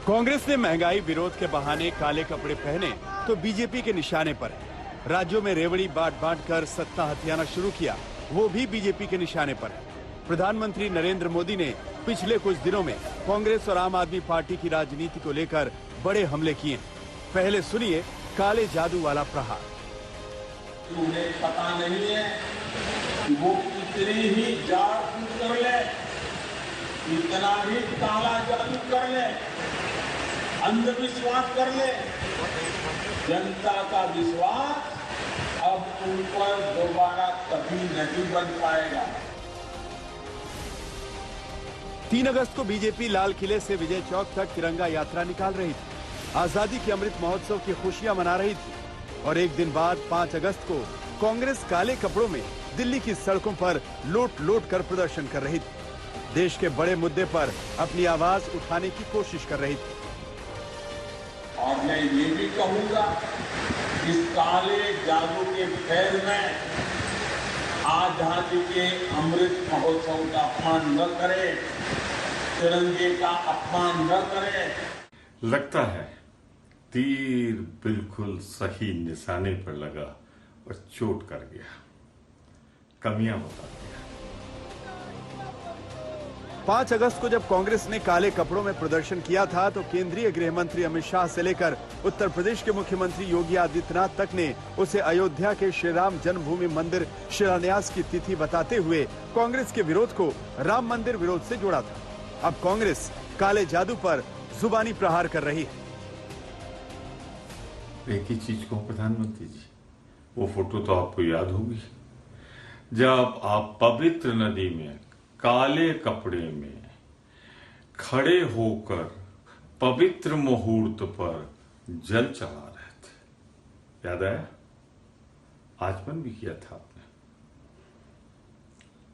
कांग्रेस ने महंगाई विरोध के बहाने काले कपड़े पहने तो बीजेपी के निशाने पर है। राज्यों में रेवड़ी बांट कर सत्ता हथियाना शुरू किया, वो भी बीजेपी के निशाने पर है। प्रधानमंत्री नरेंद्र मोदी ने पिछले कुछ दिनों में कांग्रेस और आम आदमी पार्टी की राजनीति को लेकर बड़े हमले किए। पहले सुनिए काले जादू वाला प्रहार। उन्हें पता नहीं है कि वो कितनी ही जाड़ फूट कर ले, इतना ही काला जादू कर ले, अंधविश्वास कर ले, जनता का विश्वास अब उन पर दोबारा कभी नहीं बन पाएगा। 3 अगस्त को बीजेपी लाल किले से विजय चौक तक तिरंगा यात्रा निकाल रही थी। आजादी के अमृत महोत्सव की खुशियां मना रही थी और एक दिन बाद 5 अगस्त को कांग्रेस काले कपड़ों में दिल्ली की सड़कों पर लोट कर प्रदर्शन कर रही थी। देश के बड़े मुद्दे पर अपनी आवाज उठाने की कोशिश कर रही थी। और मैं ये भी कहूंगा, इस काले जादू के फेर में आजादी के अमृत महोत्सव का अपमान न करे, तिरंगे का अपमान न करे। लगता है तीर बिल्कुल सही निशाने पर लगा और चोट कर गया, कमियां बता दिया। 5 अगस्त को जब कांग्रेस ने काले कपड़ों में प्रदर्शन किया था तो केंद्रीय गृह मंत्री अमित शाह से लेकर उत्तर प्रदेश के मुख्यमंत्री योगी आदित्यनाथ तक ने उसे अयोध्या के श्री राम जन्मभूमि मंदिर शिलान्यास की तिथि बताते हुए कांग्रेस के विरोध को राम मंदिर विरोध से जोड़ा था। अब कांग्रेस काले जादू पर जुबानी प्रहार कर रही है। एक ही चीज को प्रधानमंत्री जी, वो फोटो तो आपको याद होगी जब आप पवित्र नदी में काले कपड़े में खड़े होकर पवित्र मुहूर्त पर जल चढ़ा रहे थे। याद आया? आचमन भी किया था आपने।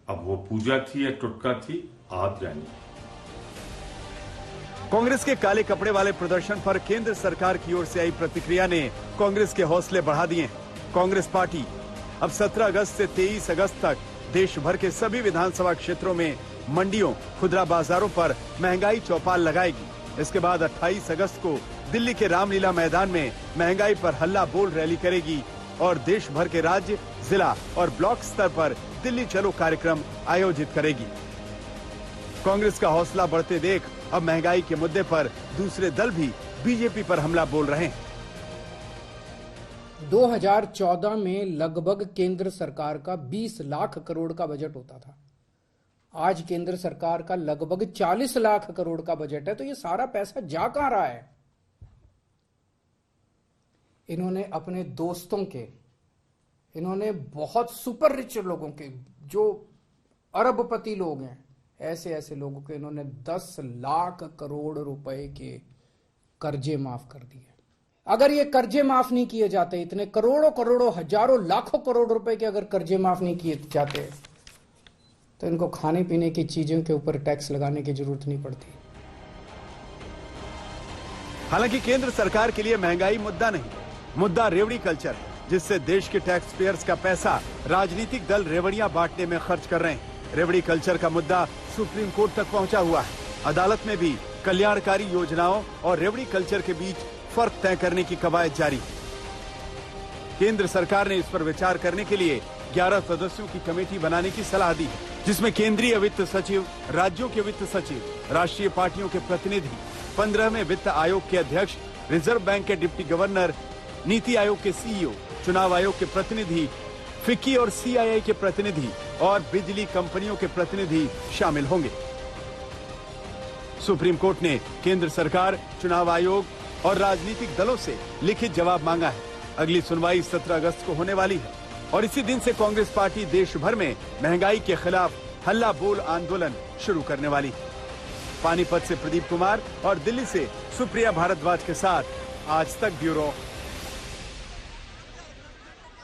अब वो पूजा थी या टुटका थी, आप जानिए। कांग्रेस के काले कपड़े वाले प्रदर्शन पर केंद्र सरकार की ओर से आई प्रतिक्रिया ने कांग्रेस के हौसले बढ़ा दिए। कांग्रेस पार्टी अब 17 अगस्त से 23 अगस्त तक देश भर के सभी विधानसभा क्षेत्रों में मंडियों, खुदरा बाजारों पर महंगाई चौपाल लगाएगी। इसके बाद 28 अगस्त को दिल्ली के रामलीला मैदान में महंगाई पर हल्ला बोल रैली करेगी और देश भर के राज्य, जिला और ब्लॉक स्तर पर दिल्ली चलो कार्यक्रम आयोजित करेगी। कांग्रेस का हौसला बढ़ते देख अब महंगाई के मुद्दे पर दूसरे दल भी बीजेपी पर हमला बोल रहे हैं। 2014 में लगभग केंद्र सरकार का 20 लाख करोड़ का बजट होता था। आज केंद्र सरकार का लगभग 40 लाख करोड़ का बजट है। तो ये सारा पैसा जा कहां रहा है? इन्होंने अपने दोस्तों के, इन्होंने बहुत सुपर रिच लोगों के, जो अरबपति लोग हैं, ऐसे ऐसे लोगों के इन्होंने 10 लाख करोड़ रुपए के कर्जे माफ कर दिए। अगर ये कर्जे माफ नहीं किए जाते, इतने करोड़ों हजारों लाखों करोड़ रुपए के अगर कर्जे माफ नहीं किए जाते, तो इनको खाने पीने की चीजों के ऊपर टैक्स लगाने की जरूरत नहीं पड़ती। हालांकि केंद्र सरकार के लिए महंगाई मुद्दा नहीं, मुद्दा रेवड़ी कल्चर, जिससे देश के टैक्स पेयर्स का पैसा राजनीतिक दल रेवड़ियां बांटने में खर्च कर रहे हैं। रेवड़ी कल्चर का मुद्दा सुप्रीम कोर्ट तक पहुंचा हुआ है। अदालत में भी कल्याणकारी योजनाओं और रेवड़ी कल्चर के बीच फर्क तय करने की कवायद जारी है। केंद्र सरकार ने इस पर विचार करने के लिए 11 सदस्यों की कमेटी बनाने की सलाह दी है, जिसमें केंद्रीय वित्त सचिव, राज्यों के वित्त सचिव, राष्ट्रीय पार्टियों के प्रतिनिधि, 15वें वित्त आयोग के अध्यक्ष, रिजर्व बैंक के डिप्टी गवर्नर, नीति आयोग के सीईओ, चुनाव आयोग के प्रतिनिधि, फिक्की और सीआईआई के प्रतिनिधि और बिजली कंपनियों के प्रतिनिधि शामिल होंगे। सुप्रीम कोर्ट ने केंद्र सरकार, चुनाव आयोग और राजनीतिक दलों से लिखित जवाब मांगा है। अगली सुनवाई 17 अगस्त को होने वाली है और इसी दिन से कांग्रेस पार्टी देश भर में महंगाई के खिलाफ हल्ला बोल आंदोलन शुरू करने वाली है। पानीपत से प्रदीप कुमार और दिल्ली से सुप्रिया भारद्वाज के साथ आज तक ब्यूरो।